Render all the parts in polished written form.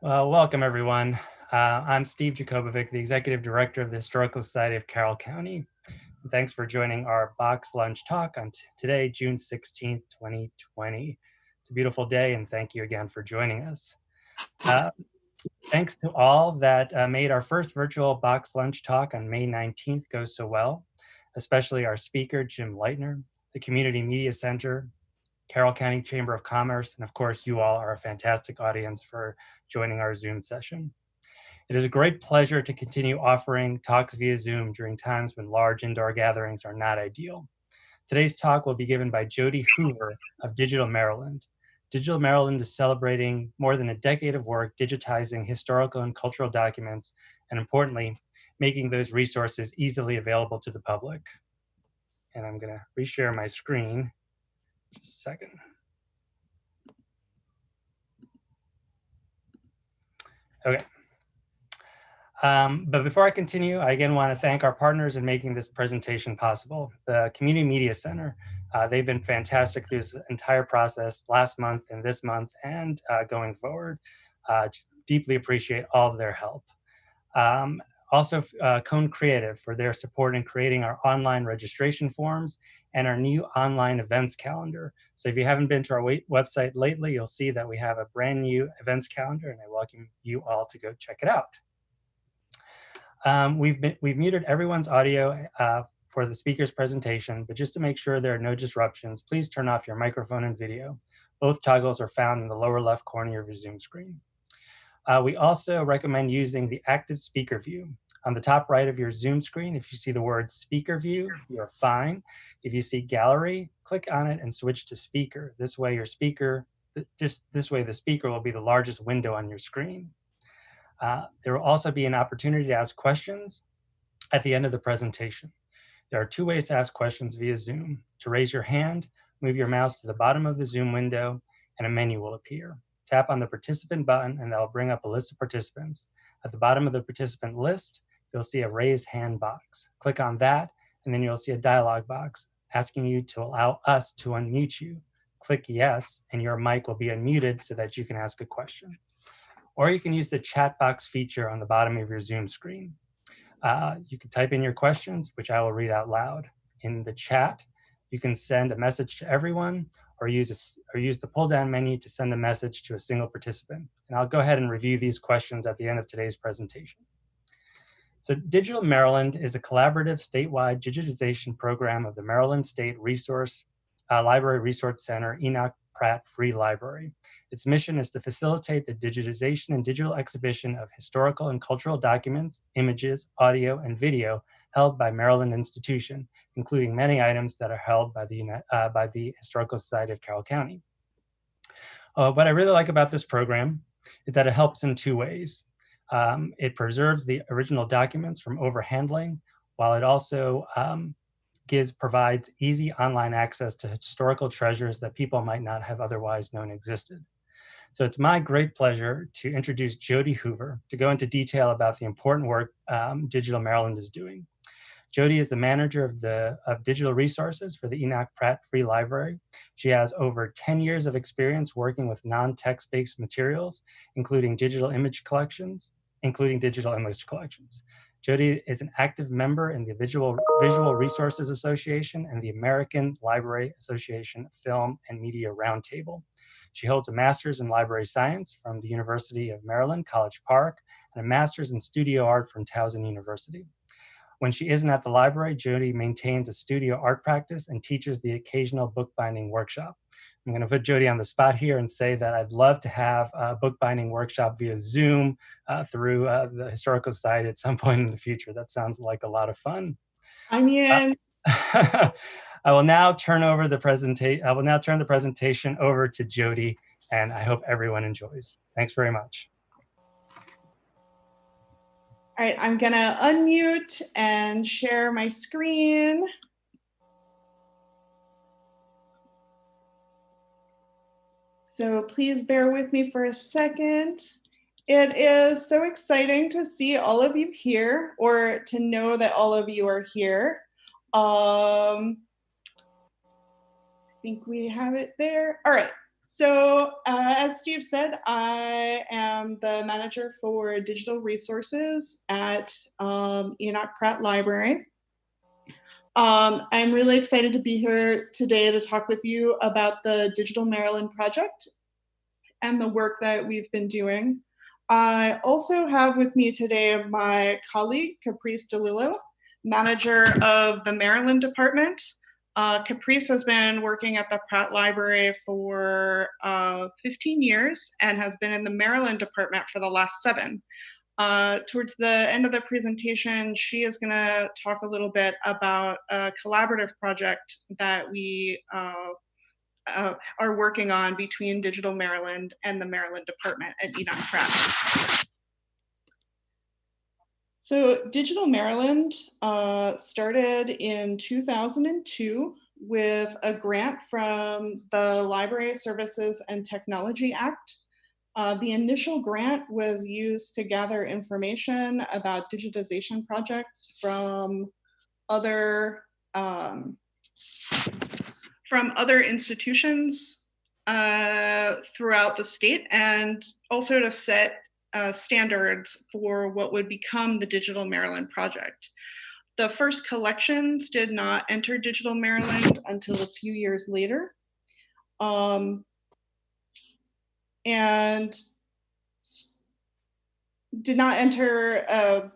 Well, welcome everyone. I'm Steve Jakobovic, the Executive Director of the Historical Society of Carroll County. And thanks for joining our box lunch talk on today, June 16th, 2020. It's a beautiful day and thank you again for joining us. Uh, Thanks to all that made our first virtual box lunch talk on May 19th go so well, especially our speaker, Jim Leitner, the Community Media Center, Carroll County Chamber of Commerce, and of course, you all are a fantastic audience for joining our Zoom session. It is a great pleasure to continue offering talks via Zoom during times when large indoor gatherings are not ideal. Today's talk will be given by Jody Hoover of Digital Maryland. Digital Maryland is celebrating more than a decade of work digitizing historical and cultural documents, and importantly, making those resources easily available to the public. And I'm gonna reshare my screen, just a second. Okay. But before I continue, I again want to thank our partners in making this presentation possible. The Community Media Center, they've been fantastic through this entire process last month and this month and going forward. Deeply appreciate all of their help. Also, Cone Creative for their support in creating our online registration forms and our new online events calendar. So if you haven't been to our website lately, you'll see that we have a brand new events calendar, and I welcome you all to go check it out. We've muted everyone's audio for the speaker's presentation, but just to make sure there are no disruptions, please turn off your microphone and video. Both toggles are found in the lower left corner of your Zoom screen. We also recommend using the active speaker view. On the top right of your Zoom screen, if you see the word speaker view, you're fine. If you see gallery, click on it and switch to speaker. This way the speaker will be the largest window on your screen. There will also be an opportunity to ask questions at the end of the presentation. There are two ways to ask questions via Zoom. To raise your hand, move your mouse to the bottom of the Zoom window and a menu will appear. Tap on the participant button and that will bring up a list of participants. At the bottom of the participant list, you'll see a raise hand box. Click on that and then you'll see a dialog box asking you to allow us to unmute you. Click yes and your mic will be unmuted so that you can ask a question. Or you can use the chat box feature on the bottom of your Zoom screen. You can type in your questions, which I will read out loud. In the chat, you can send a message to everyone or use the pull-down menu to send a message to a single participant. And I'll go ahead and review these questions at the end of today's presentation. So Digital Maryland is a collaborative statewide digitization program of the Maryland State Library Resource Center, Enoch Pratt Free Library. Its mission is to facilitate the digitization and digital exhibition of historical and cultural documents, images, audio, and video held by Maryland institution, including many items that are held by the Historical Society of Carroll County. What I really like about this program is that it helps in two ways. It preserves the original documents from overhandling, while it also provides easy online access to historical treasures that people might not have otherwise known existed. So it's my great pleasure to introduce Jody Hoover to go into detail about the important work Digital Maryland is doing. Jody is the manager of digital resources for the Enoch Pratt Free Library. She has over 10 years of experience working with non-text-based materials, including digital image collections. Jody is an active member in the Visual Resources Association and the American Library Association Film and Media Roundtable. She holds a master's in library science from the University of Maryland, College Park, and a master's in studio art from Towson University. When she isn't at the library, Jody maintains a studio art practice and teaches the occasional bookbinding workshop. I'm going to put Jody on the spot here and say that I'd love to have a bookbinding workshop via Zoom through the Historical Society at some point in the future. That sounds like a lot of fun. I'm in. I will now turn the presentation over to Jody, and I hope everyone enjoys. Thanks very much. All right, I'm gonna unmute and share my screen. So please bear with me for a second. It is so exciting to see all of you here, or to know that all of you are here. I think we have it there. All right, So as Steve said, I am the manager for digital resources at Enoch Pratt Library. I'm really excited to be here today to talk with you about the Digital Maryland project and the work that we've been doing. I also have with me today my colleague, Caprice DeLillo, manager of the Maryland department. Caprice has been working at the Pratt Library for 15 years and has been in the Maryland department for the last 7. Towards the end of the presentation, she is going to talk a little bit about a collaborative project that we are working on between Digital Maryland and the Maryland department at Enoch Pratt. So Digital Maryland started in 2002 with a grant from the Library Services and Technology Act. The initial grant was used to gather information about digitization projects from other institutions throughout the state, and also to set standards for what would become the Digital Maryland project. The first collections did not enter Digital Maryland until a few years later. And did not enter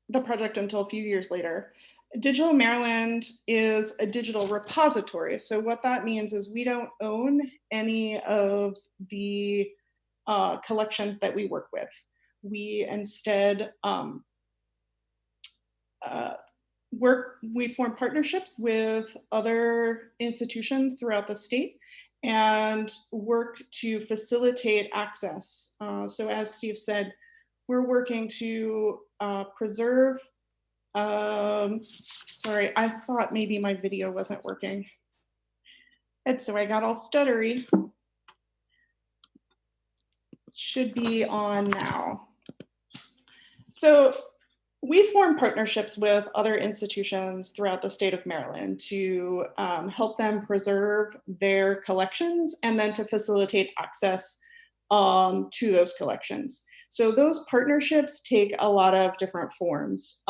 the project until a few years later. Digital Maryland is a digital repository. So what that means is we don't own any of the collections that we work with. We instead we form partnerships with other institutions throughout the state and work to facilitate access. So as Steve said, we're working to preserve, sorry, I thought maybe my video wasn't working. And so I got all stuttery. Should be on now. So we form partnerships with other institutions throughout the state of Maryland to help them preserve their collections and then to facilitate access to those collections. So those partnerships take a lot of different forms.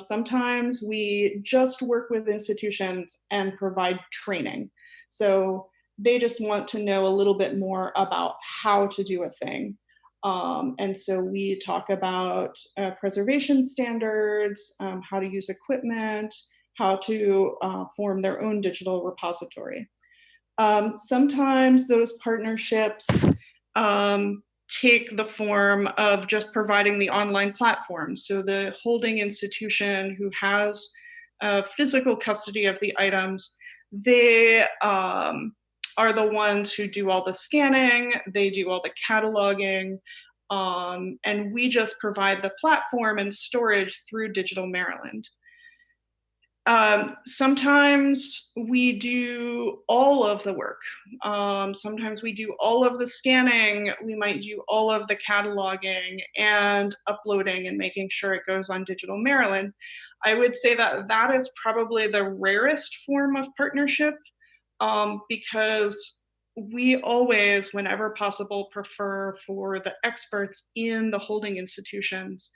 Sometimes we just work with institutions and provide training. So they just want to know a little bit more about how to do a thing. And so we talk about preservation standards, how to use equipment, how to form their own digital repository. Sometimes those partnerships take the form of just providing the online platform. So the holding institution who has physical custody of the items, they are the ones who do all the scanning, they do all the cataloging, and we just provide the platform and storage through Digital Maryland. Sometimes we do all of the work. Sometimes we do all of the scanning. We might do all of the cataloging and uploading and making sure it goes on Digital Maryland. I would say that that is probably the rarest form of partnership because we always, whenever possible, prefer for the experts in the holding institutions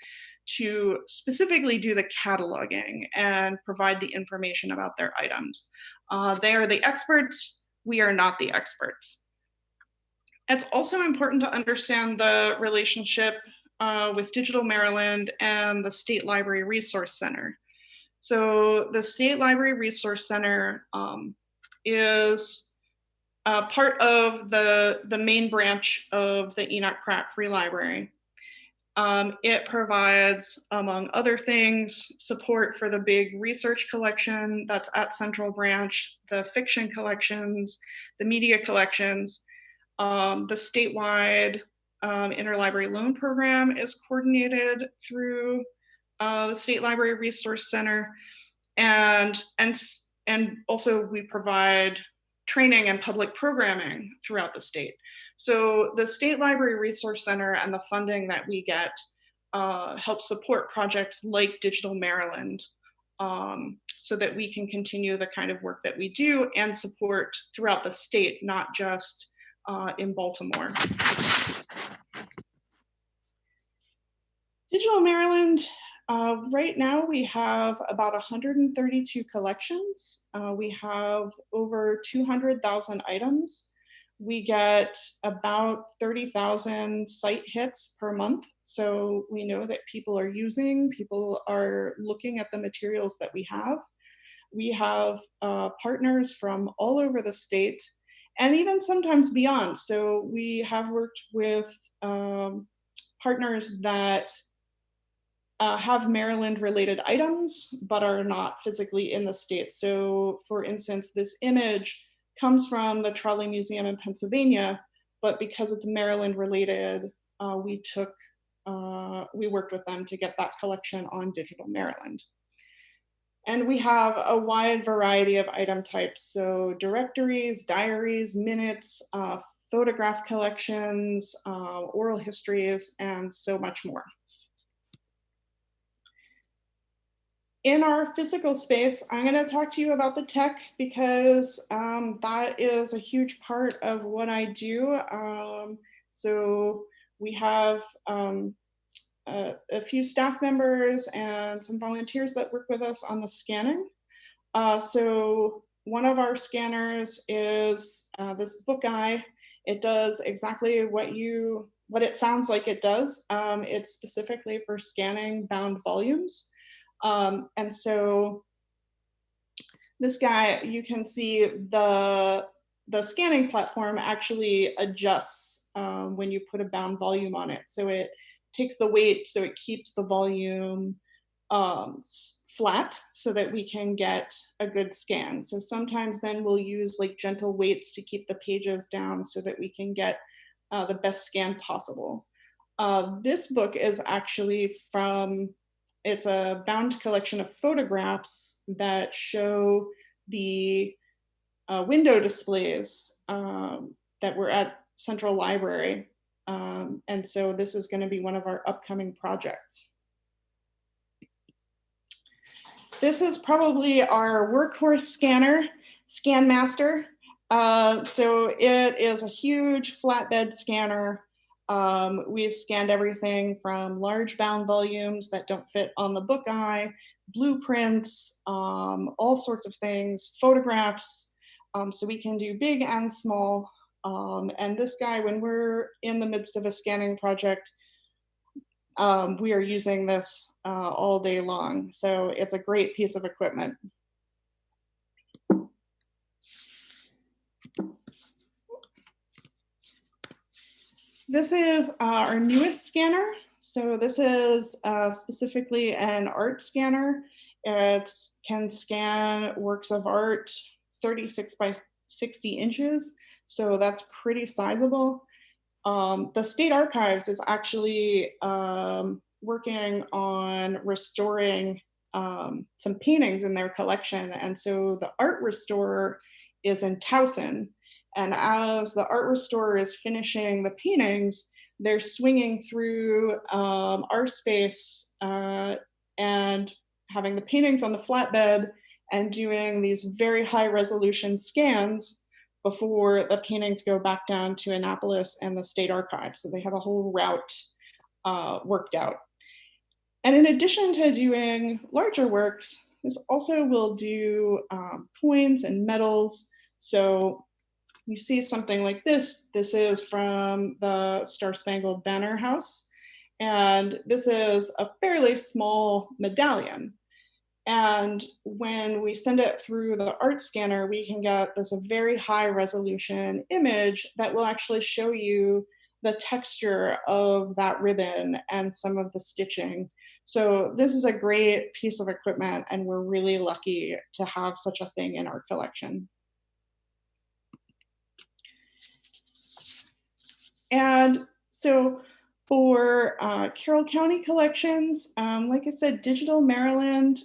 to specifically do the cataloging and provide the information about their items. They are the experts, we are not the experts. It's also important to understand the relationship with Digital Maryland and the State Library Resource Center. So the State Library Resource Center is part of the main branch of the Enoch Pratt Free Library. It provides, among other things, support for the big research collection that's at Central Branch, the fiction collections, the media collections. The statewide interlibrary loan program is coordinated through the State Library Resource Center. And also we provide training and public programming throughout the state. So the State Library Resource Center and the funding that we get helps support projects like Digital Maryland so that we can continue the kind of work that we do and support throughout the state, not just in Baltimore. Digital Maryland, right now we have about 132 collections. We have over 200,000 items. We get about 30,000 site hits per month. So we know that people are looking at the materials that we have. We have partners from all over the state and even sometimes beyond. So we have worked with partners that have Maryland related items, but are not physically in the state. So for instance, this image comes from the Trolley Museum in Pennsylvania, but because it's Maryland related, we worked with them to get that collection on Digital Maryland. And we have a wide variety of item types. So directories, diaries, minutes, photograph collections, oral histories, and so much more. In our physical space, I'm going to talk to you about the tech because that is a huge part of what I do. So we have a few staff members and some volunteers that work with us on the scanning. So one of our scanners is this book eye. It does exactly what it sounds like it does. It's specifically for scanning bound volumes. And so this guy, you can see the scanning platform actually adjusts when you put a bound volume on it. So it takes the weight, so it keeps the volume flat so that we can get a good scan. So sometimes then we'll use like gentle weights to keep the pages down so that we can get the best scan possible. This book is actually it's a bound collection of photographs that show the window displays that were at Central Library. And so this is going to be one of our upcoming projects. This is probably our workhorse scanner, Scan Master. So it is a huge flatbed scanner. We've scanned everything from large bound volumes that don't fit on the book eye, blueprints, all sorts of things, photographs. So we can do big and small. And this guy, when we're in the midst of a scanning project, we are using this all day long. So it's a great piece of equipment. This is our newest scanner. So this is specifically an art scanner. It can scan works of art 36 by 60 inches. So that's pretty sizable. The State Archives is actually working on restoring some paintings in their collection. And so the art restorer is in Towson. And as the art restorer is finishing the paintings, they're swinging through our space and having the paintings on the flatbed and doing these very high resolution scans before the paintings go back down to Annapolis and the State Archives. So they have a whole route worked out. And in addition to doing larger works, this also will do coins and medals. So you see something like this. This is from the Star Spangled Banner House. And this is a fairly small medallion. And when we send it through the art scanner, we can get this very high resolution image that will actually show you the texture of that ribbon and some of the stitching. So this is a great piece of equipment, and we're really lucky to have such a thing in our collection. And so for Carroll County collections, like I said, Digital Maryland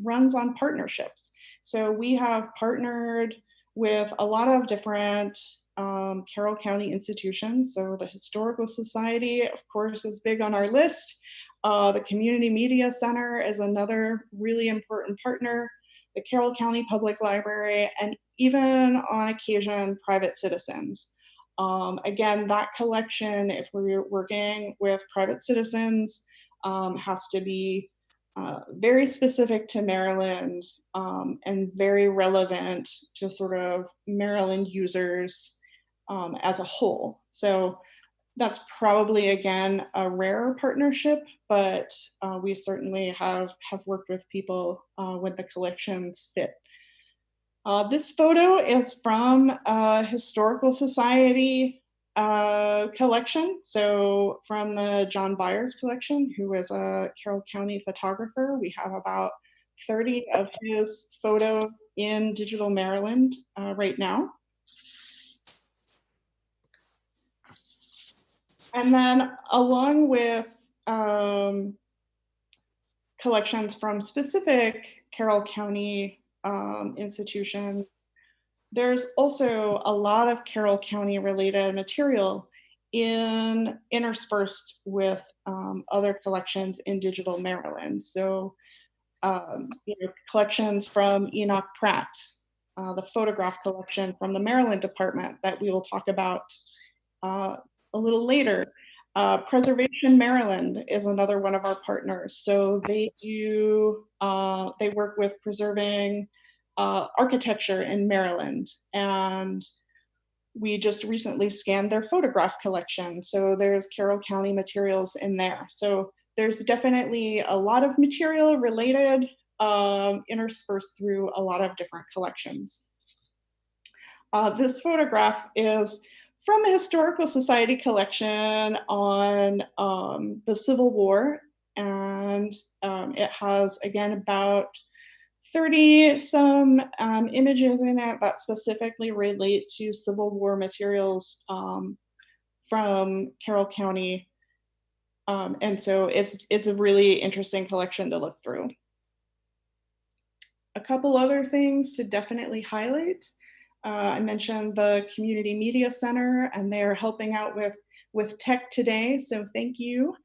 runs on partnerships. So we have partnered with a lot of different Carroll County institutions. So the Historical Society, of course, is big on our list. The Community Media Center is another really important partner, the Carroll County Public Library, and even on occasion, private citizens. Again, that collection, if we're working with private citizens, has to be very specific to Maryland and very relevant to sort of Maryland users as a whole. So that's probably, again, a rare partnership, but we certainly have worked with people when the collections fit. This photo is from a historical society collection. So from the John Byers collection, who is a Carroll County photographer, we have about 30 of his photos in digital Maryland right now. And then along with collections from specific Carroll County institutions, there's also a lot of Carroll County related material interspersed with other collections in digital Maryland. So, collections from Enoch Pratt, the photograph collection from the Maryland Department that we will talk about a little later. Preservation Maryland is another one of our partners. So they work with preserving architecture in Maryland, and we just recently scanned their photograph collection. So there's Carroll County materials in there. So there's definitely a lot of material related, interspersed through a lot of different collections. This photograph is from a historical society collection on the Civil War, and it has, again, about 30 some images in it that specifically relate to Civil War materials from Carroll County. And so it's a really interesting collection to look through. A couple other things to definitely highlight. I mentioned the Community Media Center, and they're helping out with tech today, so thank you.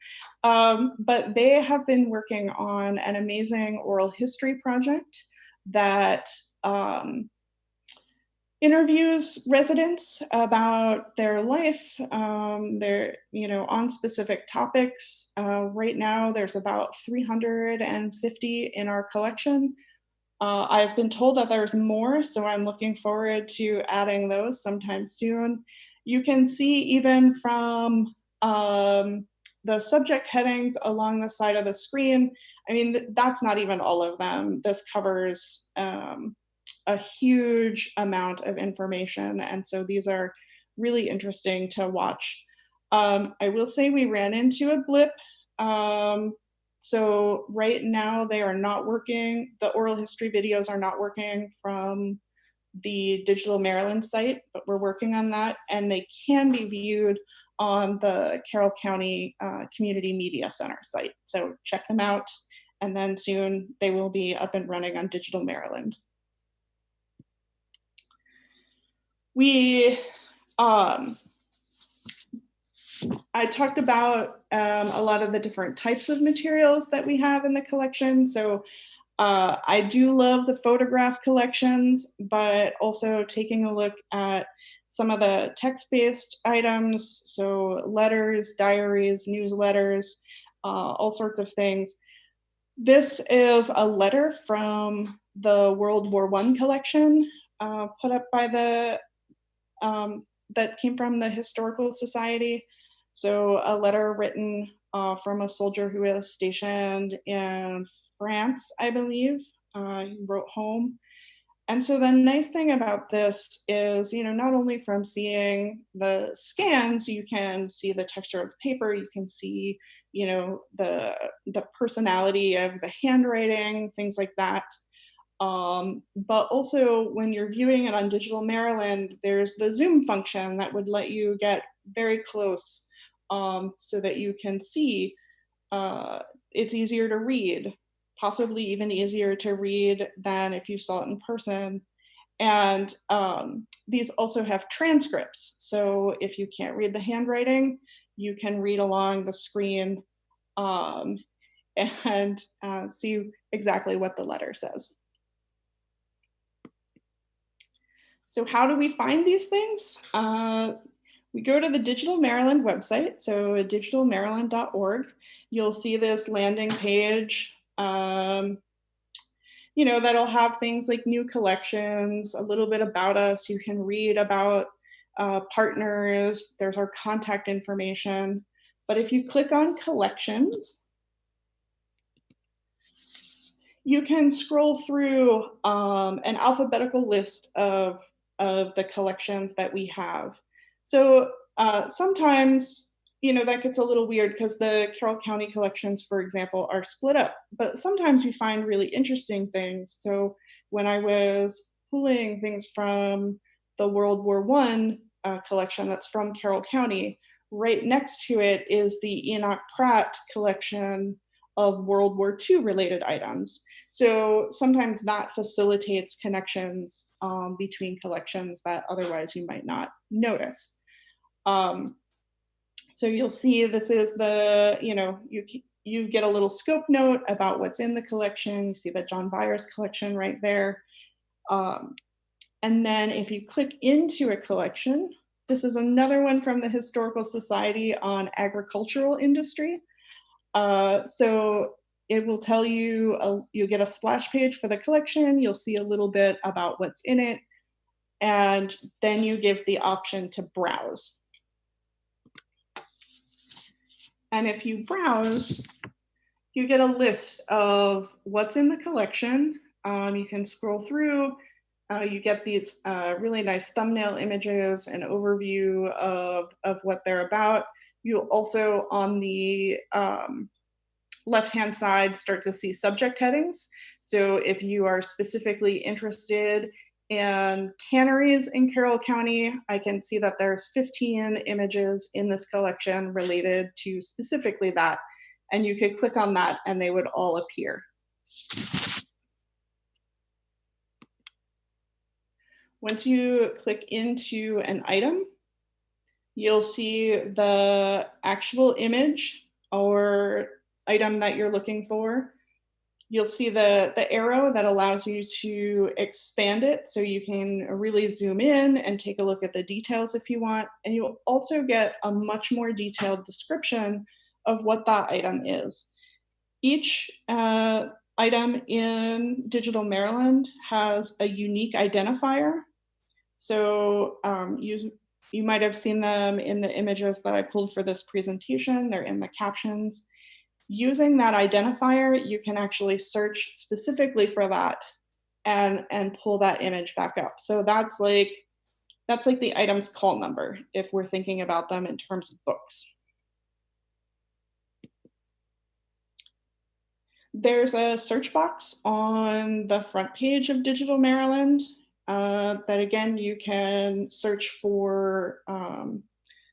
But they have been working on an amazing oral history project that interviews residents about their life, on specific topics. Right now, there's about 350 in our collection. I've been told that there's more, so I'm looking forward to adding those sometime soon. You can see even from the subject headings along the side of the screen, I mean, that's not even all of them. This covers a huge amount of information, and so these are really interesting to watch. I will say we ran into a blip. So right now they are not working. The oral history videos are not working from the Digital Maryland site, but we're working on that, and they can be viewed on the Carroll County Community Media Center site. So check them out, and then soon they will be up and running on Digital Maryland. I talked about a lot of the different types of materials that we have in the collection. So I do love the photograph collections, but also taking a look at some of the text-based items, so letters, diaries, newsletters, all sorts of things. This is a letter from the World War I collection put up by that came from the Historical Society. So a letter written from a soldier who was stationed in France, I believe. He wrote home. And so the nice thing about this is, not only from seeing the scans, you can see the texture of the paper, you can see, the personality of the handwriting, things like that. But also when you're viewing it on Digital Maryland, there's the zoom function that would let you get very close so that you can see. It's easier to read, possibly even easier to read than if you saw it in person. And these also have transcripts. So if you can't read the handwriting, you can read along the screen and see exactly what the letter says. So how do we find these things? We go to the Digital Maryland website, so digitalmaryland.org. You'll see this landing page, that'll have things like new collections, a little bit about us. You can read about partners. There's our contact information. But if you click on collections, you can scroll through an alphabetical list of the collections that we have. So sometimes, that gets a little weird because the Carroll County collections, for example, are split up, but sometimes we find really interesting things. So when I was pulling things from the World War I collection that's from Carroll County, right next to it is the Enoch Pratt collection of World War II related items. So sometimes that facilitates connections between collections that otherwise you might not notice. So you'll see this is you get a little scope note about what's in the collection. You see the John Byers collection right there. And then if you click into a collection, this is another one from the Historical Society on agricultural industry. So it will tell you, you'll get a splash page for the collection. You'll see a little bit about what's in it. And then you give the option to browse. And if you browse, you get a list of what's in the collection. You can scroll through. You get these really nice thumbnail images, an overview of what they're about. You'll also, on the left-hand side, start to see subject headings. So if you are specifically interested in canneries in Carroll County, I can see that there's 15 images in this collection related to specifically that. And you could click on that and they would all appear. Once you click into an item, you'll see the actual image or item that you're looking for. You'll see the arrow that allows you to expand it so you can really zoom in and take a look at the details if you want. And you'll also get a much more detailed description of what that item is. Each item in Digital Maryland has a unique identifier. So you might have seen them in the images that I pulled for this presentation. They're in the captions. Using that identifier, you can actually search specifically for that and pull that image back up. So that's like the item's call number if we're thinking about them in terms of books. There's a search box on the front page of Digital Maryland that, again, you can search for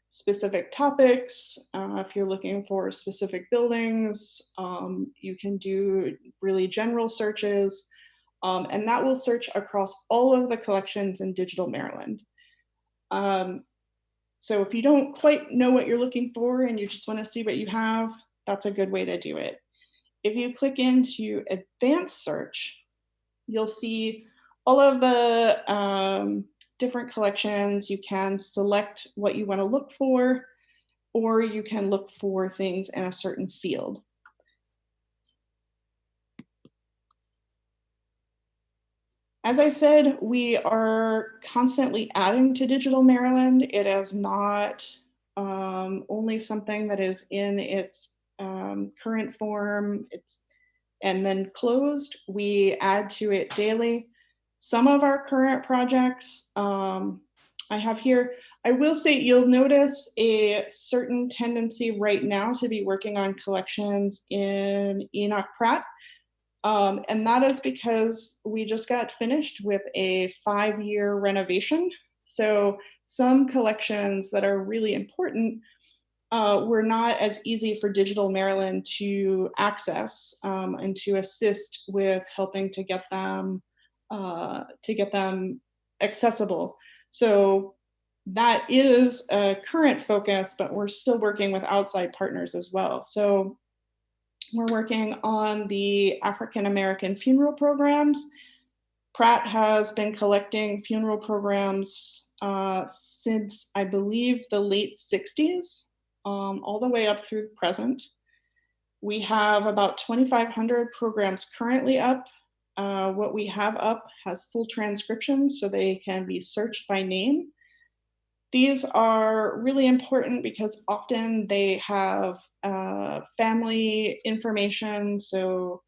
specific topics. If you're looking for specific buildings, you can do really general searches, and that will search across all of the collections in Digital Maryland. So if you don't quite know what you're looking for and you just want to see what you have, that's a good way to do it. If you click into advanced search, you'll see all of the different collections. You can select what you want to look for, or you can look for things in a certain field. As I said, we are constantly adding to Digital Maryland. It is not only something that is in its current form and then closed. We add to it daily. Some of our current projects I have here. I will say you'll notice a certain tendency right now to be working on collections in Enoch Pratt. And that is because we just got finished with a 5-year renovation. So some collections that are really important were not as easy for Digital Maryland to access and to assist with helping to get them accessible. So that is a current focus, but we're still working with outside partners as well. So we're working on the African American funeral programs. Pratt has been collecting funeral programs since I believe the late 60s, all the way up through present. We have about 2,500 programs currently up. What we have up has full transcriptions, so they can be searched by name. These are really important because often they have family information, so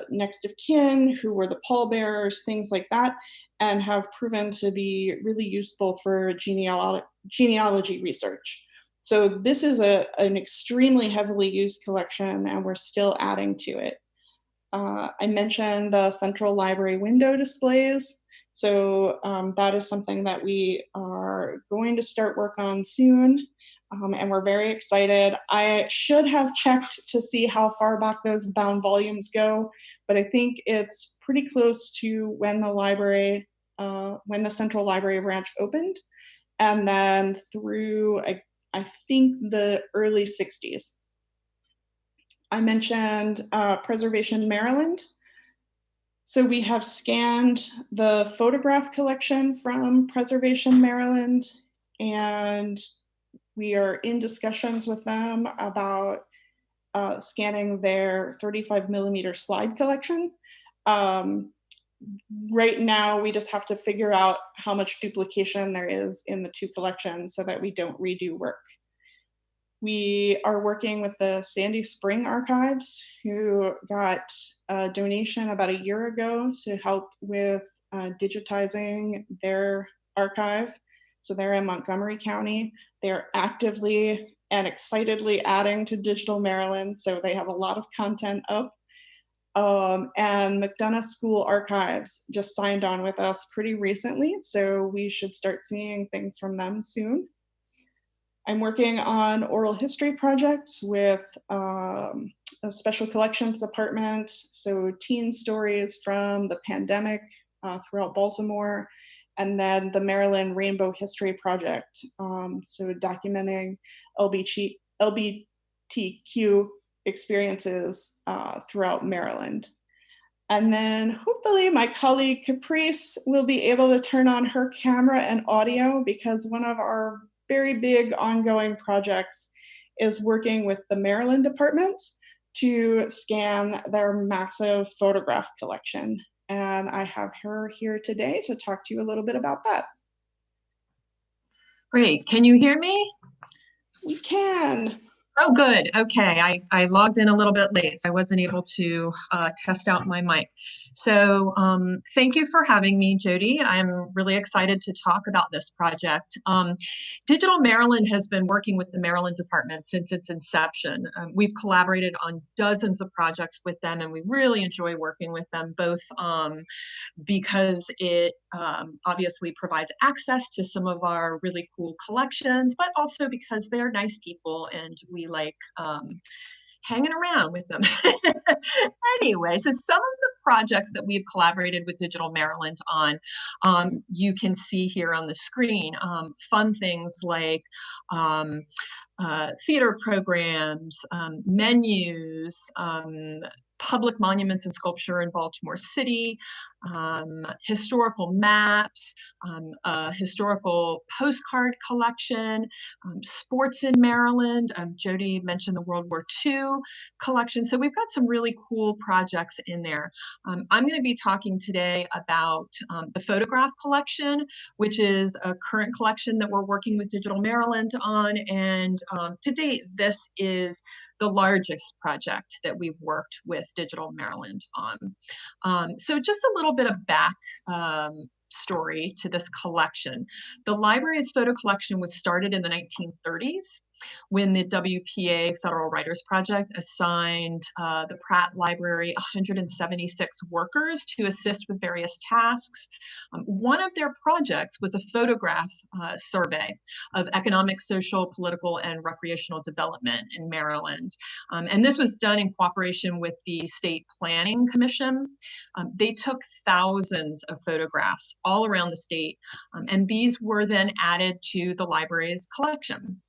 next of kin, who were the pallbearers, things like that, and have proven to be really useful for genealogy research. So this is an extremely heavily used collection, and we're still adding to it. I mentioned the central library window displays. So that is something that we are going to start work on soon. And we're very excited. I should have checked to see how far back those bound volumes go, but I think it's pretty close to when the library, when the central library branch opened, and then through, I think, the early 60s. I mentioned Preservation Maryland. So we have scanned the photograph collection from Preservation Maryland, and we are in discussions with them about scanning their 35 millimeter slide collection. Right now, we just have to figure out how much duplication there is in the two collections so that we don't redo work. We are working with the Sandy Spring Archives, who got a donation about a year ago to help with digitizing their archive. So they're in Montgomery County. They're actively and excitedly adding to Digital Maryland, so they have a lot of content up. And McDonough School Archives just signed on with us pretty recently, so we should start seeing things from them soon. I'm working on oral history projects with a special collections department, so teen stories from the pandemic throughout Baltimore, and then the Maryland Rainbow History Project, so documenting LGBTQ experiences throughout Maryland. And then hopefully my colleague Caprice will be able to turn on her camera and audio, because one of our very big ongoing projects is working with the Maryland department to scan their massive photograph collection. And I have her here today to talk to you a little bit about that. Great. Can you hear me? We can. Oh, good. Okay. I logged in a little bit late, so I wasn't able to test out my mic. So thank you for having me, Jody. I'm really excited to talk about this project. Digital Maryland has been working with the Maryland Department since its inception. We've collaborated on dozens of projects with them, and we really enjoy working with them, both because it obviously provides access to some of our really cool collections, but also because they're nice people and we like hanging around with them. Anyway, so some of the projects that we've collaborated with Digital Maryland on, you can see here on the screen. Fun things like theater programs, menus, public monuments and sculpture in Baltimore City, historical maps, a historical postcard collection, sports in Maryland. Jody mentioned the World War II collection. So we've got some really cool projects in there. I'm going to be talking today about the photograph collection, which is a current collection that we're working with Digital Maryland on. And to date, this is the largest project that we've worked with Digital Maryland on. So just a little bit of back story to this collection. The library's photo collection was started in the 1930s when the WPA Federal Writers Project assigned the Pratt Library 176 workers to assist with various tasks. One of their projects was a photograph survey of economic, social, political, and recreational development in Maryland. And this was done in cooperation with the State Planning Commission. They took thousands of photographs all around the state, and these were then added to the library's collection.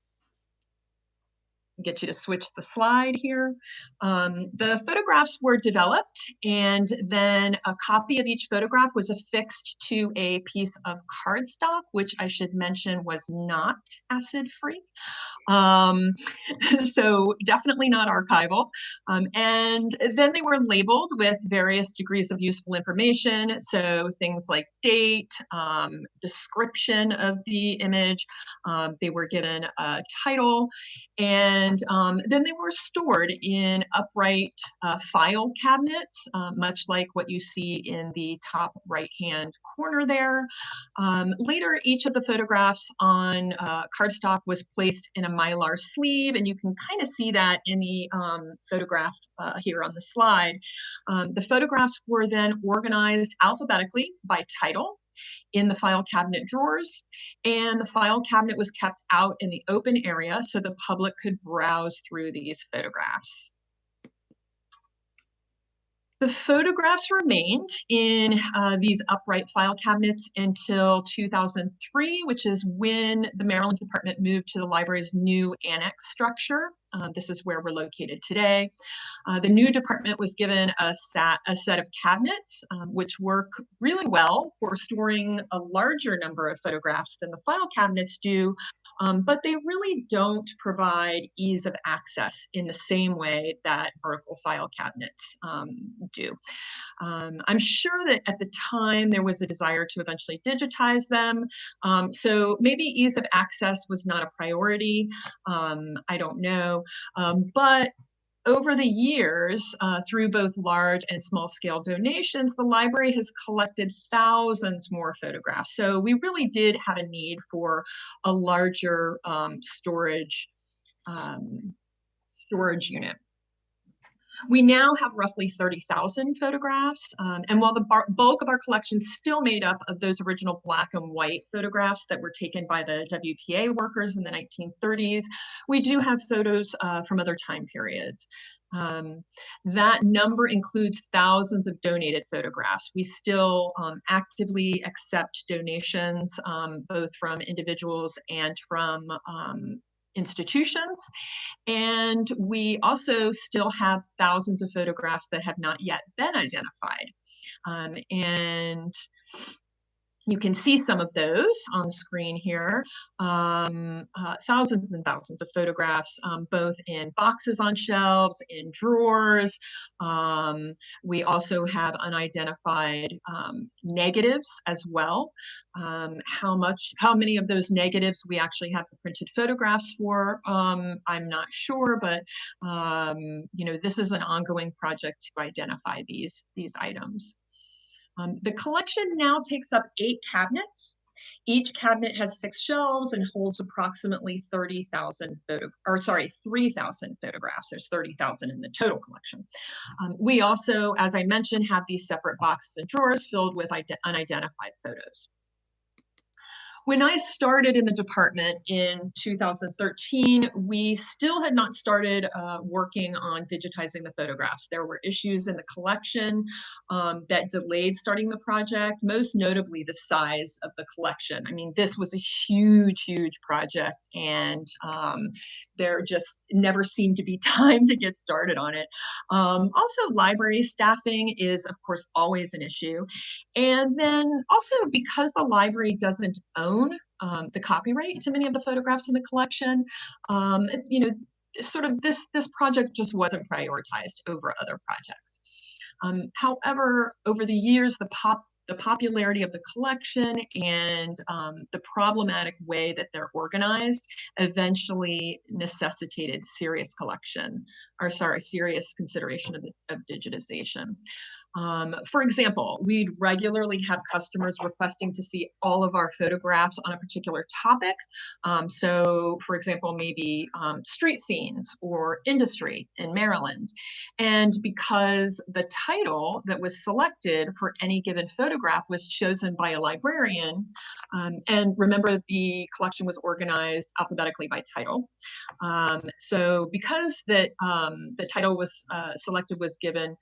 get you to switch the slide here. The photographs were developed, and then a copy of each photograph was affixed to a piece of cardstock, which I should mention was not acid-free. So definitely not archival. And then they were labeled with various degrees of useful information. So things like date, description of the image, they were given a title, and then they were stored in upright file cabinets, much like what you see in the top right-hand corner there. Later, each of the photographs on cardstock was placed in a Mylar sleeve, and you can kind of see that in the photograph here on the slide. The photographs were then organized alphabetically by title in the file cabinet drawers, and the file cabinet was kept out in the open area so the public could browse through these photographs. The photographs remained in these upright file cabinets until 2003, which is when the Maryland Department moved to the library's new annex structure. This is where we're located today. The new department was given a set of cabinets, which work really well for storing a larger number of photographs than the file cabinets do, but they really don't provide ease of access in the same way that vertical file cabinets do. I'm sure that at the time there was a desire to eventually digitize them, so maybe ease of access was not a priority. I don't know, but over the years, through both large and small scale donations, the library has collected thousands more photographs. So we really did have a need for a larger storage unit. We now have roughly 30,000 photographs, and while the bulk of our collection is still made up of those original black and white photographs that were taken by the WPA workers in the 1930s, we do have photos from other time periods. That number includes thousands of donated photographs. We still actively accept donations, both from individuals and from institutions. And we also still have thousands of photographs that have not yet been identified. And you can see some of those on the screen here, thousands and thousands of photographs, both in boxes on shelves, in drawers. We also have unidentified negatives as well. How many of those negatives we actually have the printed photographs for, I'm not sure, but you know, this is an ongoing project to identify these items. The collection now takes up 8 cabinets. Each cabinet has 6 shelves and holds approximately 3,000 photographs. There's 30,000 in the total collection. We also, as I mentioned, have these separate boxes and drawers filled with unidentified photos. When I started in the department in 2013, we still had not started working on digitizing the photographs. There were issues in the collection that delayed starting the project, most notably the size of the collection. I mean, this was a huge, huge project, and there just never seemed to be time to get started on it. Also, library staffing is, of course, always an issue. And then also, because the library doesn't own the copyright to many of the photographs in the collection, you know, sort of this project just wasn't prioritized over other projects. However, over the years, the popularity of the collection and the problematic way that they're organized eventually necessitated serious consideration of digitization. For example, we'd regularly have customers requesting to see all of our photographs on a particular topic. So, for example, maybe street scenes or industry in Maryland. And because the title that was selected for any given photograph was chosen by a librarian, and remember, the collection was organized alphabetically by title. So because the title was selected was given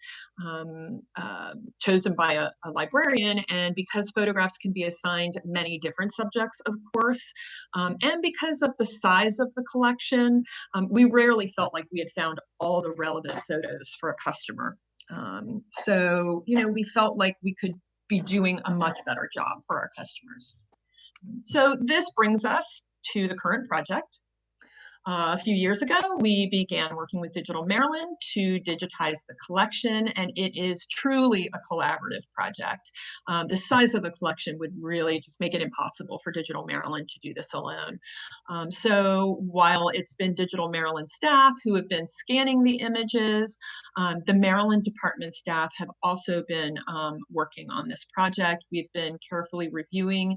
chosen by a librarian, and because photographs can be assigned many different subjects, of course, and because of the size of the collection, we rarely felt like we had found all the relevant photos for a customer. So, we felt like we could be doing a much better job for our customers. So this brings us to the current project. A few years ago, we began working with Digital Maryland to digitize the collection, and it is truly a collaborative project. The size of the collection would really just make it impossible for Digital Maryland to do this alone. So while it's been Digital Maryland staff who have been scanning the images, the Maryland department staff have also been working on this project. We've been carefully reviewing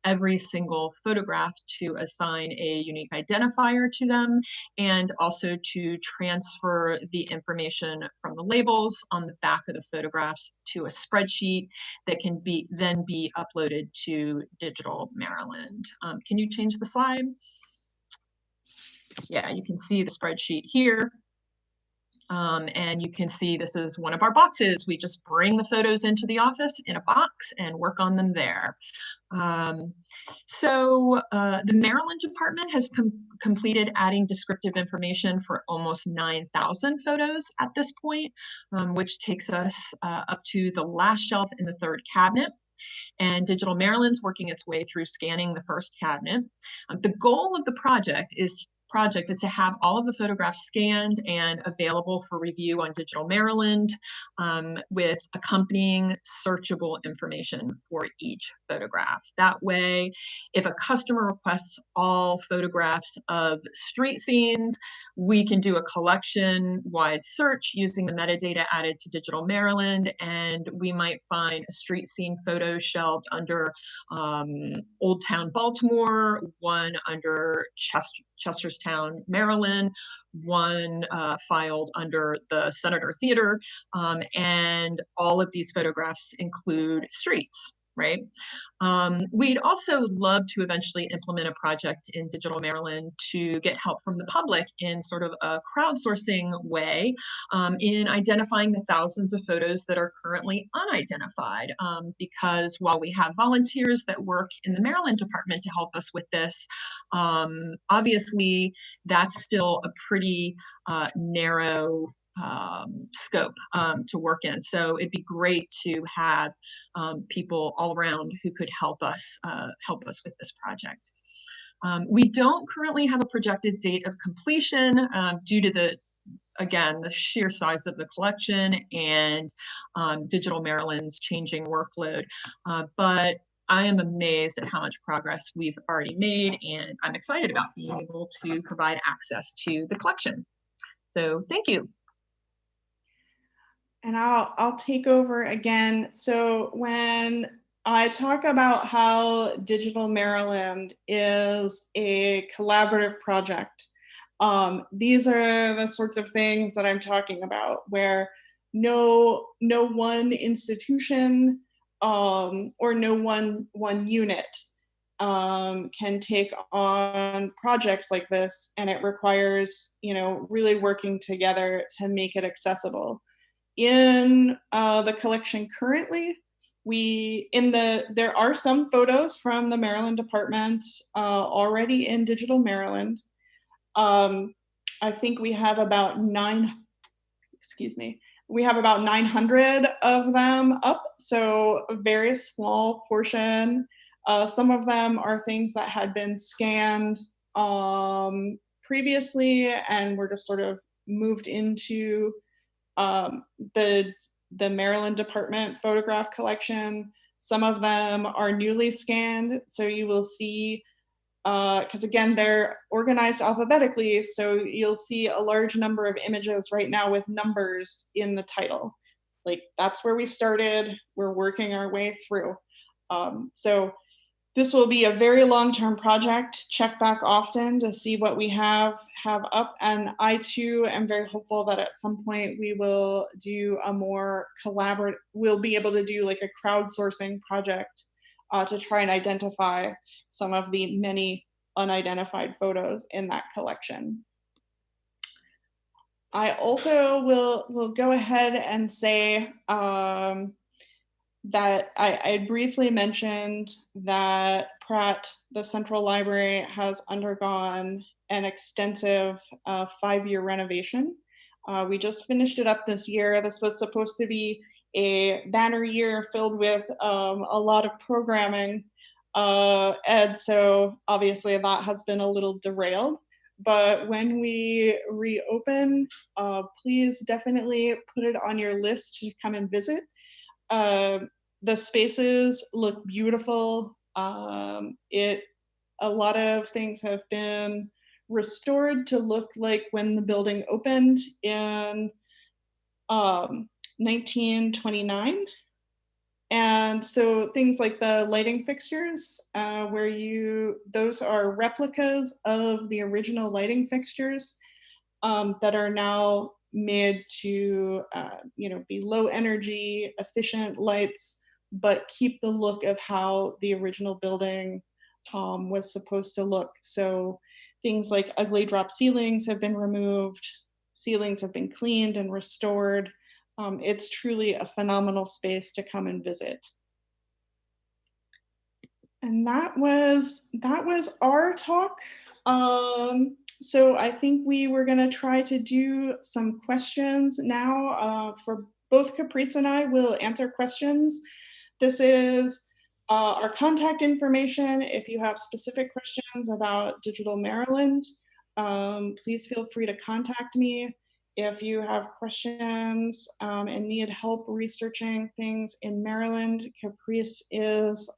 every single photograph to assign a unique identifier to them, and also to transfer the information from the labels on the back of the photographs to a spreadsheet that can then be uploaded to Digital Maryland. Can you change the slide? Yeah, you can see the spreadsheet here. And you can see this is one of our boxes. We just bring the photos into the office in a box and work on them there. So the Maryland department has completed adding descriptive information for almost 9,000 photos at this point, which takes us up to the last shelf in the third cabinet. And Digital Maryland's working its way through scanning the first cabinet. The goal of the project is to have all of the photographs scanned and available for review on Digital Maryland, with accompanying searchable information for each photograph. That way, if a customer requests all photographs of street scenes, we can do a collection-wide search using the metadata added to Digital Maryland, and we might find a street scene photo shelved under Old Town Baltimore, one under Chestertown, Maryland, one filed under the Senator Theater, and all of these photographs include streets, right? We'd also love to eventually implement a project in Digital Maryland to get help from the public in sort of a crowdsourcing way, in identifying the thousands of photos that are currently unidentified. Because while we have volunteers that work in the Maryland department to help us with this, obviously that's still a pretty narrow scope to work in. So it'd be great to have people all around who could help us with this project. We don't currently have a projected date of completion due to the sheer size of the collection and Digital Maryland's changing workload. But I am amazed at how much progress we've already made, and I'm excited about being able to provide access to the collection. So thank you. And I'll take over again. So when I talk about how Digital Maryland is a collaborative project, these are the sorts of things that I'm talking about, where no one institution or no one unit can take on projects like this, and it requires really working together to make it accessible. In the collection currently, there are some photos from the Maryland department already in Digital Maryland. I think we have about 900 of them up, so a very small portion. Some of them are things that had been scanned previously and were just sort of moved into the Maryland department photograph collection. Some of them are newly scanned, so you will see, because again, they're organized alphabetically, so you'll see a large number of images right now with numbers in the title. Like, that's where we started. We're working our way through. So this will be a very long-term project. Check back often to see what we have up. And I too am very hopeful that at some point we will do a more we'll be able to do like a crowdsourcing project to try and identify some of the many unidentified photos in that collection. I also will go ahead and say that I briefly mentioned that Pratt, the Central Library, has undergone an extensive 5-year renovation. We just finished it up this year. This was supposed to be a banner year filled with a lot of programming. And so obviously that has been a little derailed. But when we reopen, please definitely put it on your list to come and visit. The spaces look beautiful. A lot of things have been restored to look like when the building opened in 1929. And so things like the lighting fixtures, those are replicas of the original lighting fixtures that are now made to, be low energy, efficient lights, but keep the look of how the original building was supposed to look. So things like ugly drop ceilings have been removed, ceilings have been cleaned and restored. It's truly a phenomenal space to come and visit. And that was our talk. So I think we were going to try to do some questions now. For both Caprice and I will answer questions. This is our contact information. If you have specific questions about Digital Maryland, please feel free to contact me. If you have questions and need help researching things in Maryland, Caprice is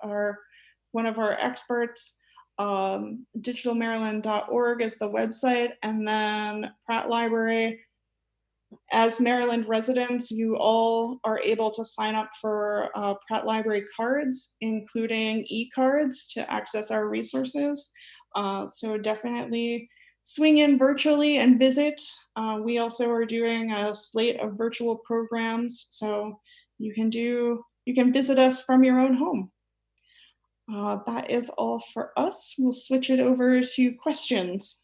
one of our experts. Digitalmaryland.org is the website, and then Pratt Library. As Maryland residents, you all are able to sign up for Pratt Library cards, including e-cards to access our resources. So definitely swing in virtually and visit. We also are doing a slate of virtual programs, so you can visit us from your own home. That is all for us. We'll switch it over to questions.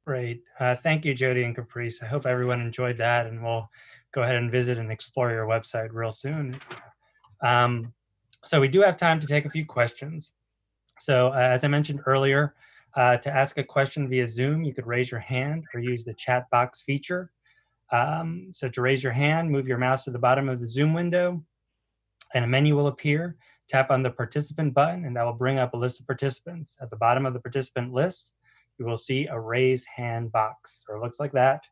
Great. Thank you, Jody and Caprice. I hope everyone enjoyed that, and we'll go ahead and visit and explore your website real soon. So we do have time to take a few questions. So as I mentioned earlier, to ask a question via Zoom, you could raise your hand or use the chat box feature. So to raise your hand, move your mouse to the bottom of the Zoom window, and a menu will appear. Tap on the participant button, and that will bring up a list of participants. At the bottom of the participant list, you will see a raise hand box, or it looks like that.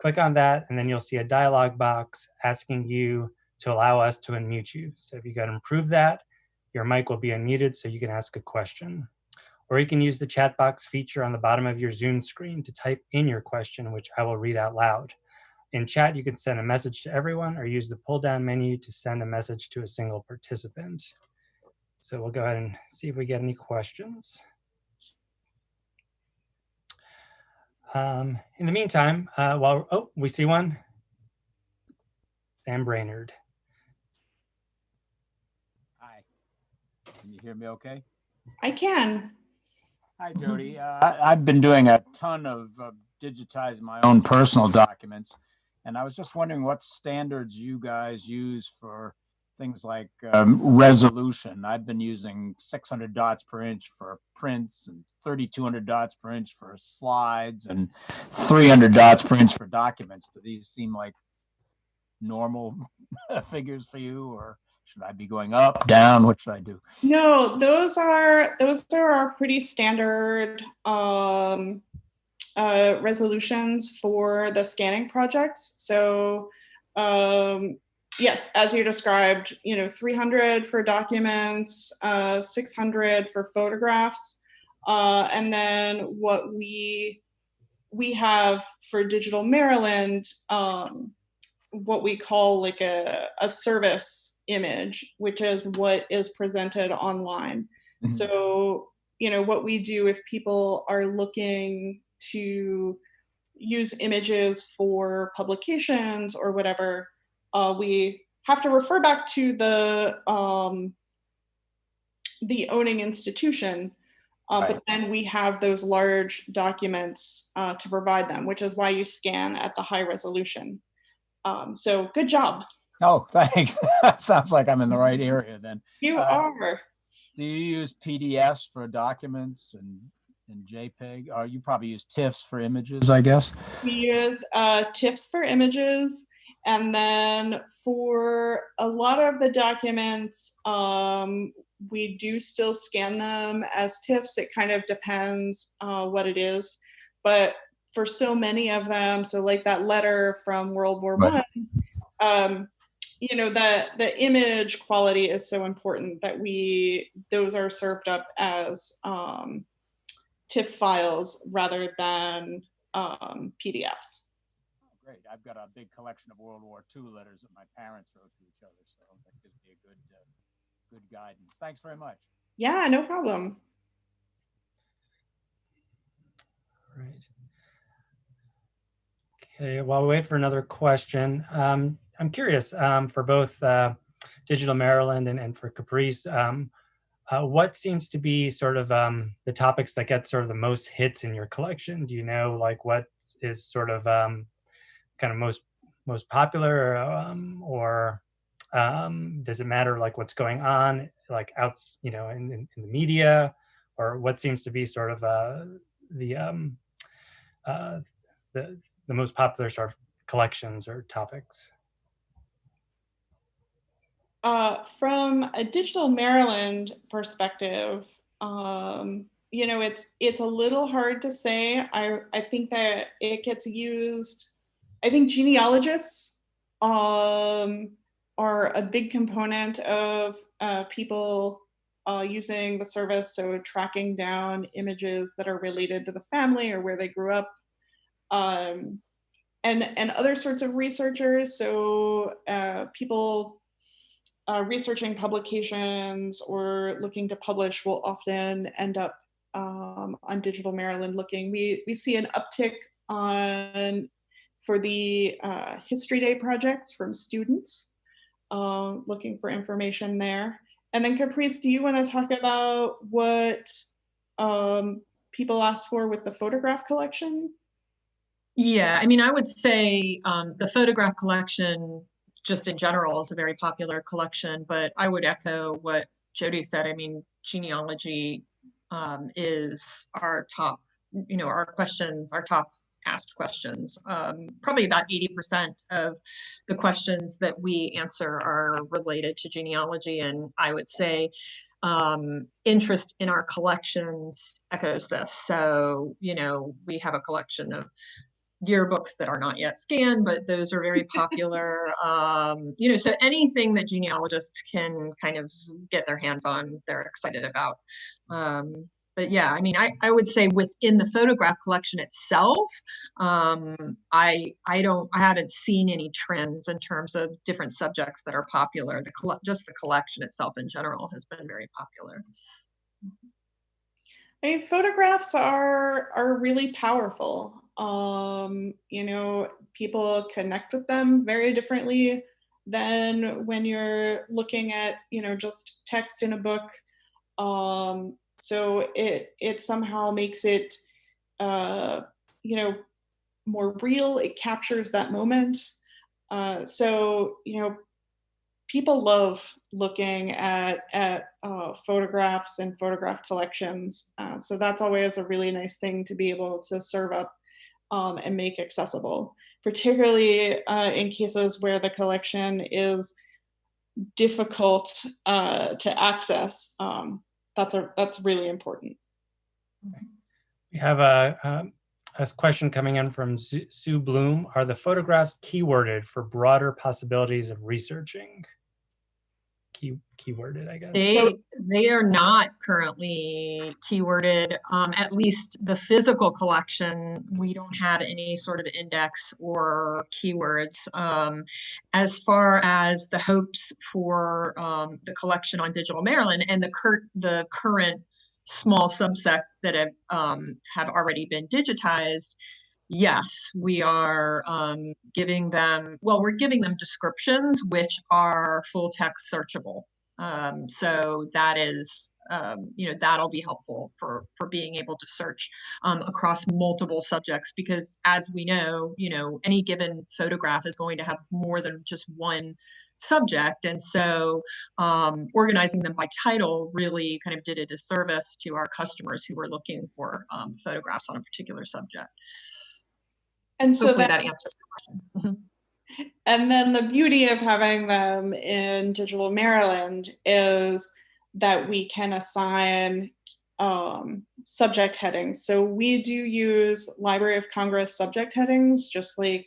Click on that, and then you'll see a dialog box asking you to allow us to unmute you. So if you go to improve that, your mic will be unmuted so you can ask a question. Or you can use the chat box feature on the bottom of your Zoom screen to type in your question, which I will read out loud. In chat, you can send a message to everyone or use the pull-down menu to send a message to a single participant. So we'll go ahead and see if we get any questions. In the meantime, we see one. Sam Brainerd. Hi, can you hear me okay? I can. Hi, Jody. I've been doing a ton of digitizing my own personal documents, and I was just wondering what standards you guys use for things like resolution. I've been using 600 dots per inch for prints and 3,200 dots per inch for slides and 300 dots per inch for documents. Do these seem like normal figures for you, or should I be going up, down? What should I do? No, those are our pretty standard resolutions for the scanning projects. So yes, as you described, 300 for documents, 600 for photographs, and then what we have for Digital Maryland, what we call like a service image, which is what is presented online. Mm-hmm. So, what we do if people are looking to use images for publications or whatever, we have to refer back to the owning institution. But then we have those large documents to provide them, which is why you scan at the high resolution. So good job. Oh, thanks. Sounds like I'm in the right area then. You are. Do you use PDFs for documents and JPEG? Or you probably use TIFFs for images, I guess? We use TIFFs for images. And then for a lot of the documents, we do still scan them as TIFFs. It kind of depends what it is. But for so many of them, so like that letter from World War I, you know, the image quality is so important that those are served up as TIFF files rather than PDFs. Great. I've got a big collection of World War II letters that my parents wrote to each other, so that gives me a good guidance. Thanks very much. Yeah, no problem. All right. Okay, while we wait for another question, I'm curious for both Digital Maryland and for Caprice, what seems to be sort of the topics that get sort of the most hits in your collection? Do you know like what is sort of kind of most popular, or does it matter like what's going on like out, you know, in the media, or what seems to be sort of the most popular sort of collections or topics? From a Digital Maryland perspective, you know, it's a little hard to say. I think that it gets used. I think genealogists are a big component of people using the service, so tracking down images that are related to the family or where they grew up, and other sorts of researchers. So people researching publications or looking to publish will often end up on Digital Maryland looking. We see an uptick for the History Day projects from students looking for information there. And then Caprice, do you want to talk about what people asked for with the photograph collection? Yeah, I mean, I would say the photograph collection just in general is a very popular collection, but I would echo what Jody said. I mean, genealogy is our top, you know, our top asked questions. Probably about 80% of the questions that we answer are related to genealogy, and I would say interest in our collections echoes this. So, you know, we have a collection of yearbooks that are not yet scanned, but those are very popular. You know, so anything that genealogists can kind of get their hands on, they're excited about. But yeah, I mean, I would say within the photograph collection itself, I haven't seen any trends in terms of different subjects that are popular. Just the collection itself in general has been very popular. I mean, photographs are really powerful. You know, people connect with them very differently than when you're looking at, you know, just text in a book. So it somehow makes it, you know, more real. It captures that moment. So, you know, people love looking at photographs and photograph collections. So that's always a really nice thing to be able to serve up and make accessible, particularly in cases where the collection is difficult to access. That's really important. We have a question coming in from Sue Bloom. Are the photographs keyworded for broader possibilities of researching? Keyworded, I guess. They are not currently keyworded. At least the physical collection, we don't have any sort of index or keywords. As far as the hopes for the collection on Digital Maryland and the current small subset that have already been digitized, yes, we are giving them, well, we're giving them descriptions which are full text searchable. So that is that'll be helpful for being able to search across multiple subjects, because as we know, any given photograph is going to have more than just one subject. And so organizing them by title really kind of did a disservice to our customers who were looking for photographs on a particular subject. And so hopefully that answers the question. And then the beauty of having them in Digital Maryland is that we can assign subject headings. So we do use Library of Congress subject headings, just like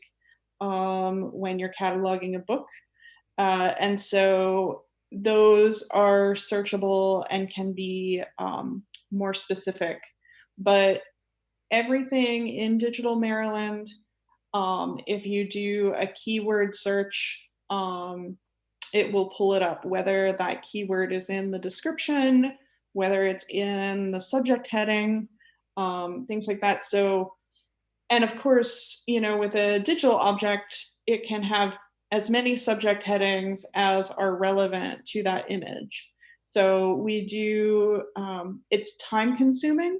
when you're cataloging a book. And so those are searchable and can be more specific. But everything in Digital Maryland, if you do a keyword search, it will pull it up, whether that keyword is in the description, whether it's in the subject heading, things like that. So, and of course, with a digital object, it can have as many subject headings as are relevant to that image. So we do, it's time consuming,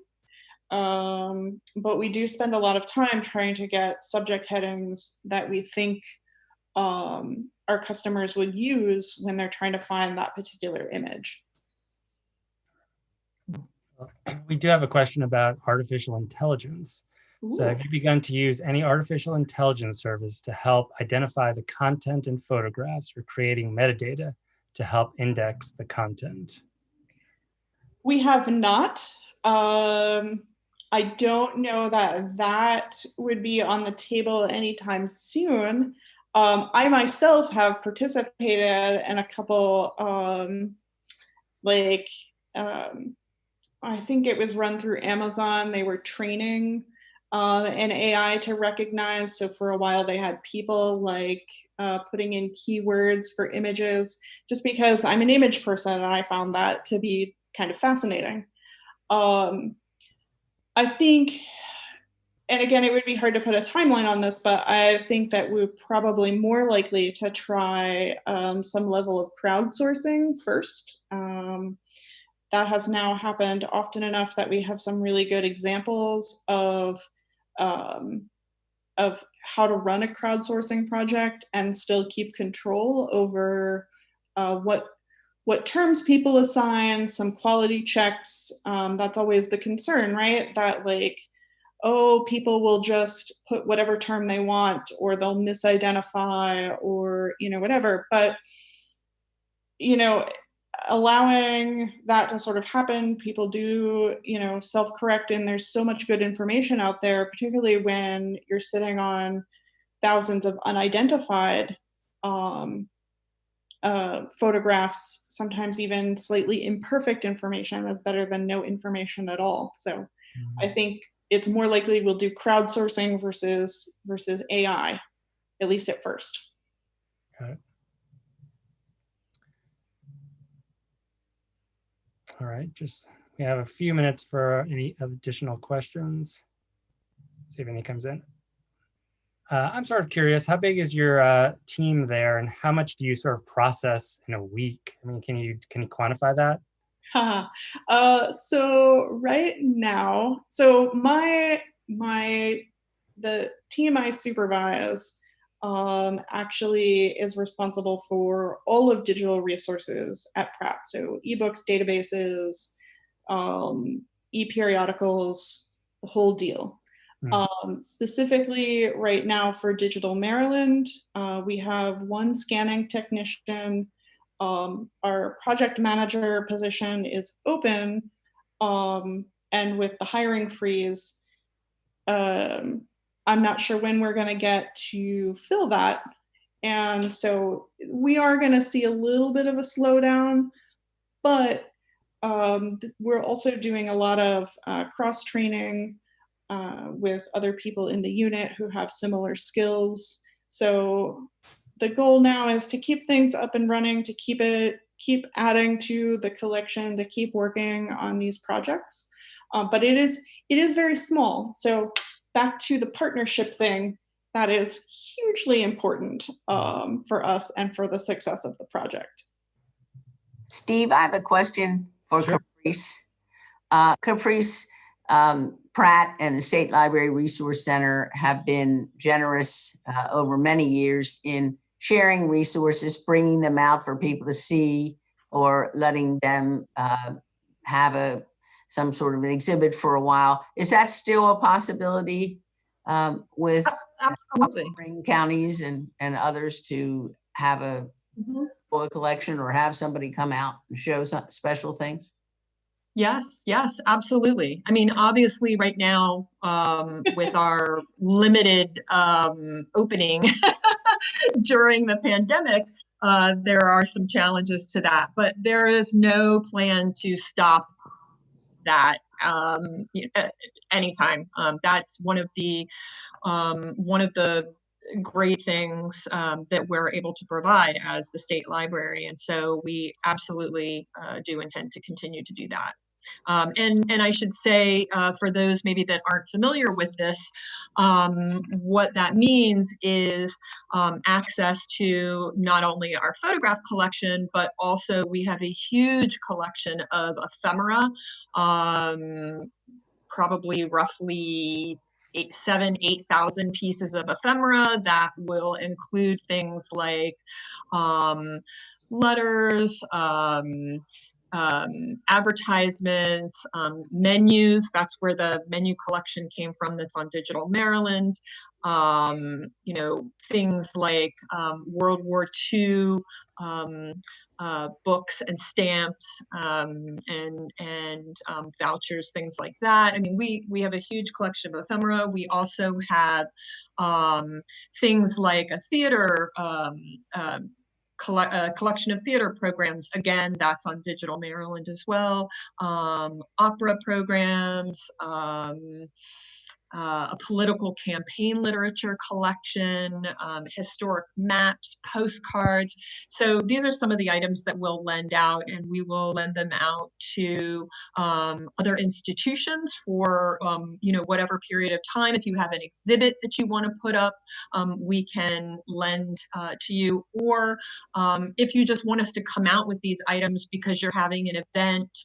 but we do spend a lot of time trying to get subject headings that we think our customers would use when they're trying to find that particular image. We do have a question about artificial intelligence. Ooh. So have you begun to use any artificial intelligence service to help identify the content in photographs, or creating metadata to help index the content? We have not. I don't know that would be on the table anytime soon. I myself have participated in a couple, I think it was run through Amazon. They were training an AI to recognize. So for a while they had people putting in keywords for images, just because I'm an image person and I found that to be kind of fascinating. I think, and again, it would be hard to put a timeline on this, but I think that we're probably more likely to try some level of crowdsourcing first. That has now happened often enough that we have some really good examples of how to run a crowdsourcing project and still keep control over what terms people assign, some quality checks. That's always the concern, right? That people will just put whatever term they want, or they'll misidentify, or, whatever. But, allowing that to sort of happen, people do, self-correct, and there's so much good information out there, particularly when you're sitting on thousands of unidentified photographs. Sometimes even slightly imperfect information is better than no information at all. So I think it's more likely we'll do crowdsourcing versus AI, at least at first. Okay. All right, we have a few minutes for any additional questions. See if any comes in. I'm sort of curious, how big is your team there, and how much do you sort of process in a week? I mean, can you quantify that? So right now, the team I supervise actually is responsible for all of digital resources at Pratt. So ebooks, databases, e-periodicals, the whole deal. Specifically right now for Digital Maryland, we have one scanning technician. Our project manager position is open, and with the hiring freeze, I'm not sure when we're going to get to fill that. And so we are going to see a little bit of a slowdown, but we're also doing a lot of cross-training with other people in the unit who have similar skills. So the goal now is to keep things up and running, to keep adding to the collection, to keep working on these projects. But it is very small. So back to the partnership thing, that is hugely important for us and for the success of the project. Steve, I have a question for Sure. Caprice. Caprice, Pratt and the State Library Resource Center have been generous over many years in sharing resources, bringing them out for people to see, or letting them have some sort of an exhibit for a while. Is that still a possibility with Absolutely. counties and others to have a collection or have somebody come out and show some special things? Yes, absolutely. I mean, obviously right now, with our limited opening during the pandemic, there are some challenges to that, but there is no plan to stop that anytime. That's one of the great things that we're able to provide as the state library. And so we absolutely do intend to continue to do that. And I should say, for those maybe that aren't familiar with this, what that means is access to not only our photograph collection, but also we have a huge collection of ephemera, probably roughly 8,000 pieces of ephemera that will include things like letters, advertisements, menus. That's where the menu collection came from. That's on Digital Maryland. Things like World War II books and stamps, and vouchers, things like that. I mean, we have a huge collection of ephemera. We also have things like a theater collection of theater programs. Again, that's on Digital Maryland as well. Opera programs, a political campaign literature collection, historic maps, postcards. So these are some of the items that we'll lend out, and we will lend them out to other institutions for whatever period of time. If you have an exhibit that you want to put up, we can lend to you, or if you just want us to come out with these items because you're having an event,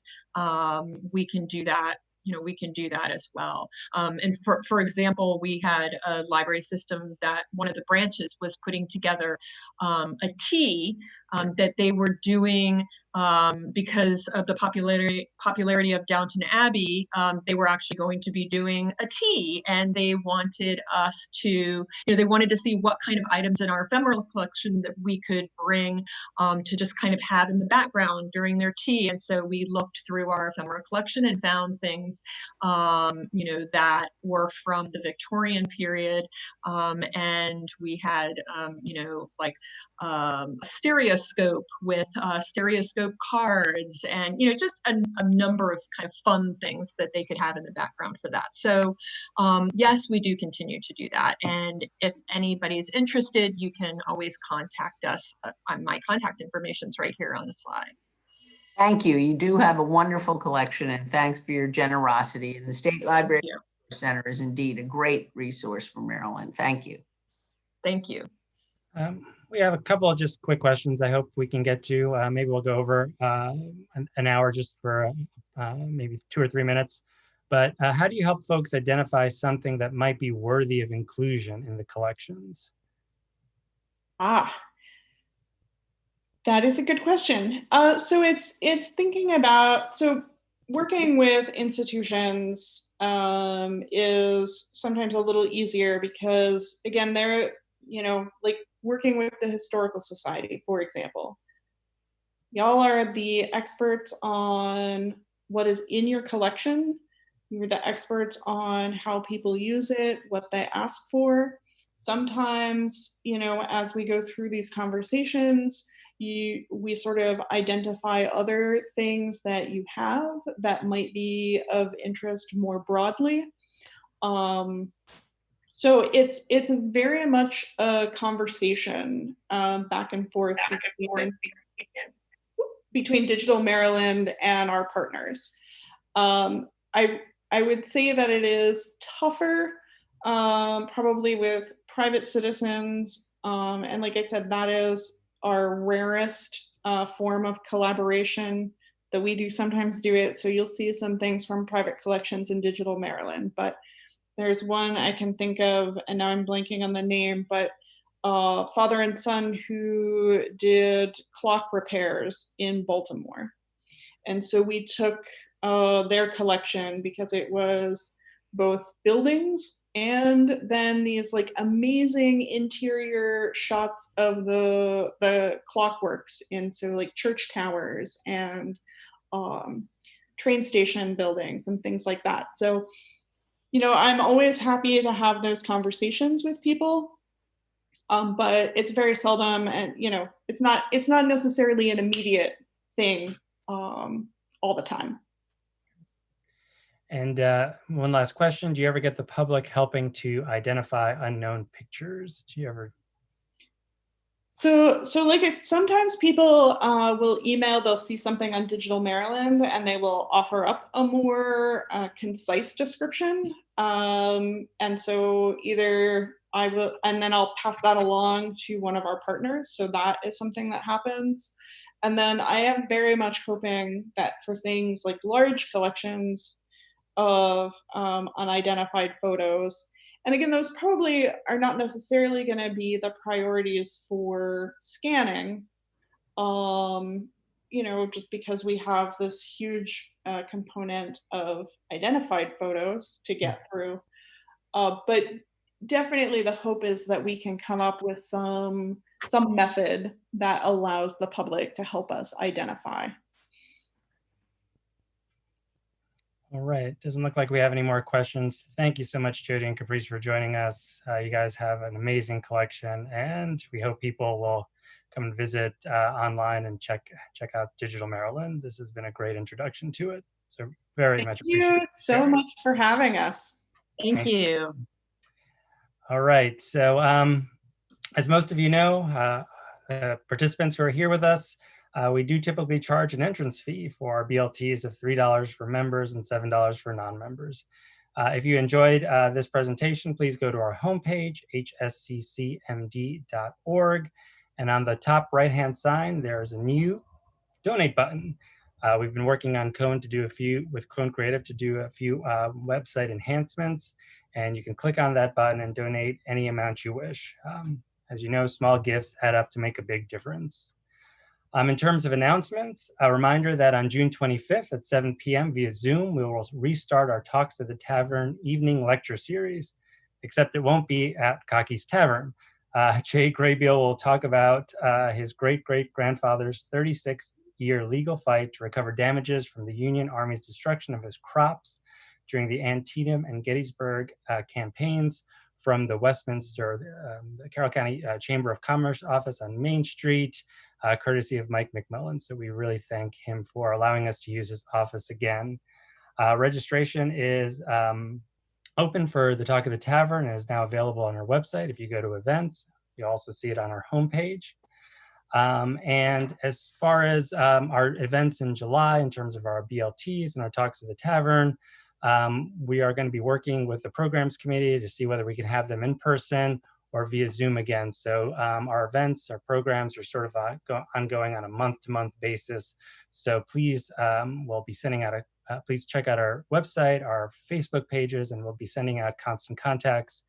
we can do that. We can do that as well. And for example, we had a library system that one of the branches was putting together a tea that they were doing because of the popularity of Downton Abbey. They were actually going to be doing a tea, and they wanted us to, they wanted to see what kind of items in our ephemeral collection that we could bring to just kind of have in the background during their tea. And so we looked through our ephemera collection and found things, that were from the Victorian period. And we had, like a stereoscope with stereoscope cards, and just a number of kind of fun things that they could have in the background for that. So yes, we do continue to do that, and if anybody's interested, you can always contact us. My contact information is right here on the slide. Thank you. You do have a wonderful collection, and thanks for your generosity. And the State Library Center is indeed a great resource for Maryland. Thank you. Thank you. We have a couple of just quick questions I hope we can get to. Maybe we'll go over an hour just for maybe 2 or 3 minutes. But how do you help folks identify something that might be worthy of inclusion in the collections? That is a good question. So it's thinking about, so working with institutions is sometimes a little easier because, again, they're, like working with the Historical Society, for example. Y'all are the experts on what is in your collection. You're the experts on how people use it, what they ask for. Sometimes, as we go through these conversations, we sort of identify other things that you have that might be of interest more broadly. So it's very much a conversation back and forth between Digital Maryland and our partners. I would say that it is tougher probably with private citizens, and like I said, that is our rarest form of collaboration. that we do sometimes do it. So you'll see some things from private collections in Digital Maryland, but there's one I can think of, and now I'm blanking on the name, but father and son who did clock repairs in Baltimore. And so we took their collection because it was both buildings and then these like amazing interior shots of the clockworks in, so like church towers and train station buildings and things like that. So, you know, I'm always happy to have those conversations with people, but it's very seldom, and you know, it's not necessarily an immediate thing all the time. And one last question: do you ever get the public helping to identify unknown pictures? Do you ever? So like sometimes people will email, they'll see something on Digital Maryland and they will offer up a more concise description. And so either I will, and then I'll pass that along to one of our partners. So that is something that happens. And then I am very much hoping that for things like large collections of unidentified photos, and again, those probably are not necessarily going to be the priorities for scanning, you know, just because we have this huge component of identified photos to get through. But definitely the hope is that we can come up with some method that allows the public to help us identify. All right, doesn't look like we have any more questions. Thank you so much, Jody and Caprice, for joining us. You guys have an amazing collection, and we hope people will come and visit online and check out Digital Maryland. This has been a great introduction to it. So very much appreciate it. Thank you so much for having us. Thank you. All right, so as most of you know, participants who are here with us, we do typically charge an entrance fee for our BLTs of $3 for members and $7 for non-members. If you enjoyed this presentation, please go to our homepage, hsccmd.org. And on the top right-hand side, there's a new donate button. We've been working on Cone with Cone Creative to do a few website enhancements. And you can click on that button and donate any amount you wish. As you know, small gifts add up to make a big difference. In terms of announcements, a reminder that on June 25th at 7 p.m. via Zoom, we will restart our Talks at the Tavern evening lecture series, except it won't be at Cocky's Tavern. Jay Graybeal will talk about his great-great-grandfather's 36-year legal fight to recover damages from the Union Army's destruction of his crops during the Antietam and Gettysburg campaigns from the Westminster, the Carroll County Chamber of Commerce office on Main Street, courtesy of Mike McMillan. So we really thank him for allowing us to use his office again. Registration is open for the Talk of the Tavern and is now available on our website. If you go to events, you also see it on our homepage. And as far as our events in July, in terms of our BLTs and our Talks of the Tavern, we are going to be working with the programs committee to see whether we can have them in person or via Zoom again. So our events, our programs are sort of ongoing on a month-to-month basis. So please, we'll be sending out please check out our website, our Facebook pages, and we'll be sending out constant contacts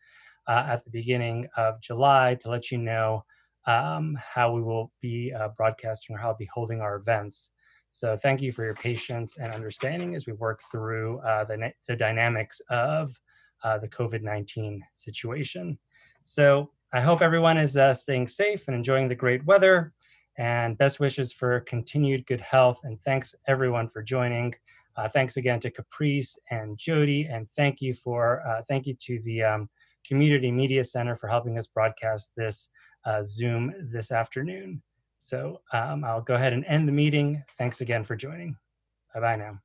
at the beginning of July to let you know how we will be broadcasting or how we'll be holding our events. So thank you for your patience and understanding as we work through the dynamics of the COVID-19 situation. So I hope everyone is staying safe and enjoying the great weather, and best wishes for continued good health. And thanks everyone for joining. Thanks again to Caprice and Jody, and thank you to the Community Media Center for helping us broadcast this Zoom this afternoon. So I'll go ahead and end the meeting. Thanks again for joining. Bye-bye now.